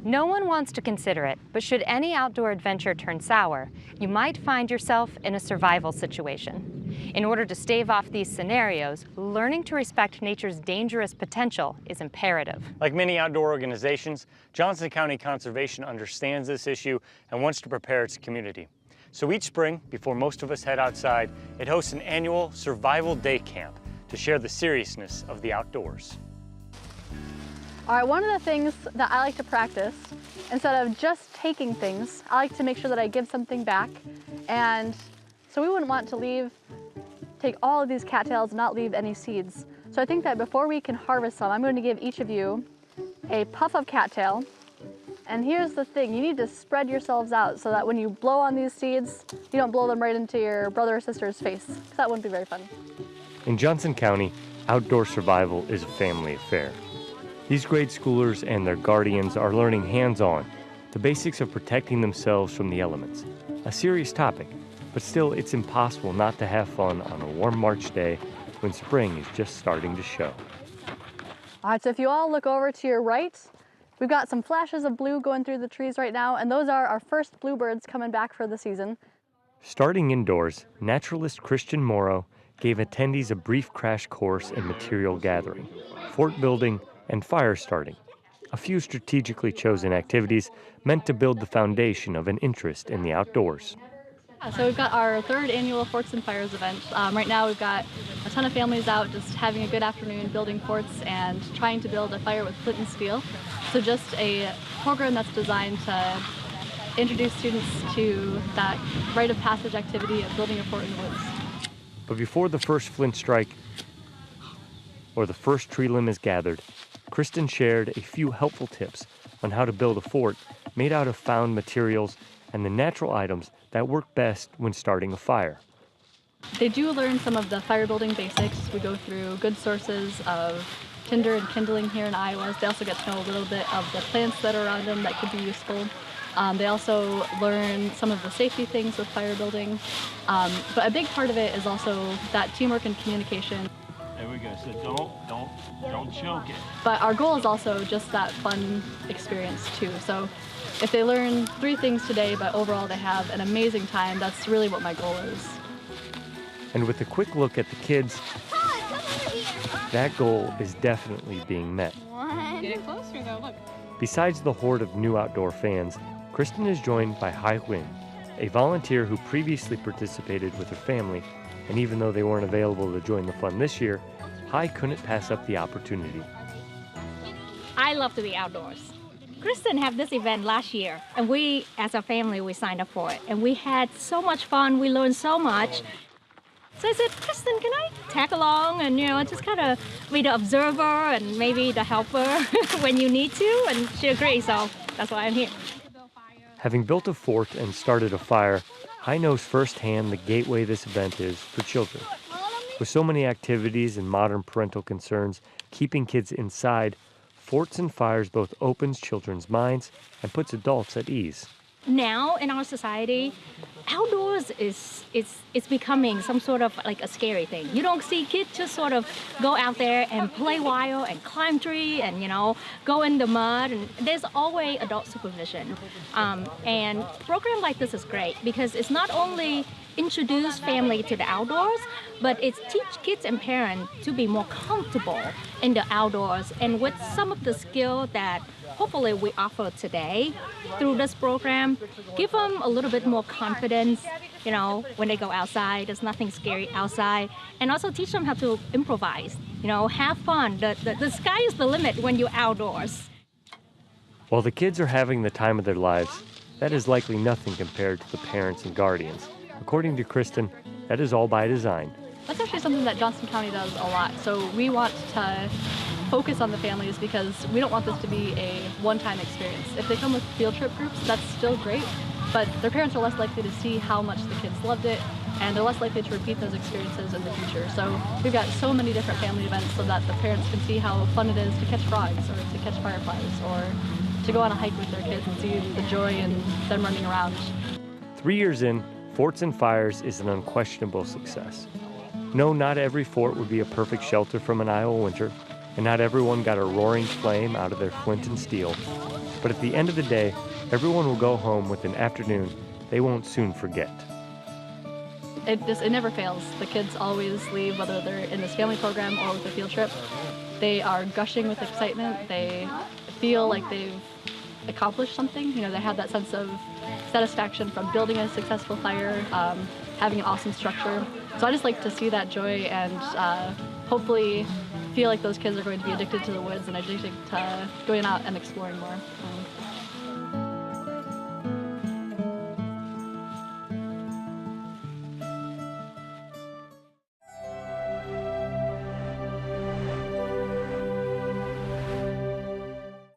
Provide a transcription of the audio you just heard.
No one wants to consider it, but should any outdoor adventure turn sour, you might find yourself in a survival situation. In order to stave off these scenarios, learning to respect nature's dangerous potential is imperative. Like many outdoor organizations, Johnson County Conservation understands this issue and wants to prepare its community. So each spring, before most of us head outside, it hosts an annual Survival Day Camp to share the seriousness of the outdoors. All right, one of the things that I like to practice, instead of just taking things, I like to make sure that I give something back. And so we wouldn't want to take all of these cattails and not leave any seeds. So I think that before we can harvest some, I'm going to give each of you a puff of cattail. And here's the thing, you need to spread yourselves out so that when you blow on these seeds, you don't blow them right into your brother or sister's face, because that wouldn't be very fun. In Johnson County, outdoor survival is a family affair. These grade schoolers and their guardians are learning hands-on the basics of protecting themselves from the elements. A serious topic, but still it's impossible not to have fun on a warm March day when spring is just starting to show. All right, so if you all look over to your right, we've got some flashes of blue going through the trees right now, and those are our first bluebirds coming back for the season. Starting indoors, naturalist Christian Morrow gave attendees a brief crash course in material gathering, fort building, and fire starting, a few strategically chosen activities meant to build the foundation of an interest in the outdoors. So we've got our third annual Forts and Fires event. Right now we've got a ton of families out just having a good afternoon building forts and trying to build a fire with flint and steel. So just a program that's designed to introduce students to that rite of passage activity of building a fort in the woods. But before the first flint strike or the first tree limb is gathered, Kristen shared a few helpful tips on how to build a fort made out of found materials and the natural items that work best when starting a fire. They do learn some of the fire building basics. We go through good sources of tinder and kindling here in Iowa. They also get to know a little bit of the plants that are around them that could be useful. They also learn some of the safety things with fire building. But a big part of it is also that teamwork and communication. There we go, so don't choke it. But our goal is also just that fun experience too. So if they learn 3 things today, but overall they have an amazing time, that's really what my goal is. And with a quick look at the kids, that goal is definitely being met. Get closer though, look. Besides the horde of new outdoor fans, Kristen is joined by Hai Win, a volunteer who previously participated with her family, and even though they weren't available to join the fun this year, Hai couldn't pass up the opportunity. I love to be outdoors. Kristen had this event last year, and we, as a family, we signed up for it. And we had so much fun, we learned so much. So I said, Kristen, can I tag along and, just kind of be the observer and maybe the helper when you need to? And she agreed, so that's why I'm here. Having built a fort and started a fire, Hai knows firsthand the gateway this event is for children. With so many activities and modern parental concerns keeping kids inside, Forts and Fires both opens children's minds and puts adults at ease. Now in our society, outdoors is becoming some sort of like a scary thing. You don't see kids just sort of go out there and play wild and climb tree and go in the mud, and there's always adult supervision. And a program like this is great because it's not only introduce family to the outdoors, but it's teach kids and parents to be more comfortable in the outdoors, and with some of the skill that hopefully we offer today through this program, give them a little bit more confidence, when they go outside. There's nothing scary outside, and also teach them how to improvise, have fun. The sky is the limit when you're outdoors. While the kids are having the time of their lives, that is likely nothing compared to the parents and guardians. According to Kristen, that is all by design. That's actually something that Johnson County does a lot. So we want to focus on the families because we don't want this to be a one-time experience. If they come with field trip groups, that's still great, but their parents are less likely to see how much the kids loved it, and they're less likely to repeat those experiences in the future. So we've got so many different family events so that the parents can see how fun it is to catch frogs or to catch fireflies or to go on a hike with their kids and see the joy in them running around. 3 years in, Forts and Fires is an unquestionable success. No, not every fort would be a perfect shelter from an Iowa winter, and not everyone got a roaring flame out of their flint and steel. But at the end of the day, everyone will go home with an afternoon they won't soon forget. It never fails. The kids always leave, whether they're in this family program or with a field trip. They are gushing with excitement. They feel like they've accomplished something. You know, they have that sense of satisfaction from building a successful fire, having an awesome structure. So I just like to see that joy and hopefully feel like those kids are going to be addicted to the woods and addicted to going out and exploring more.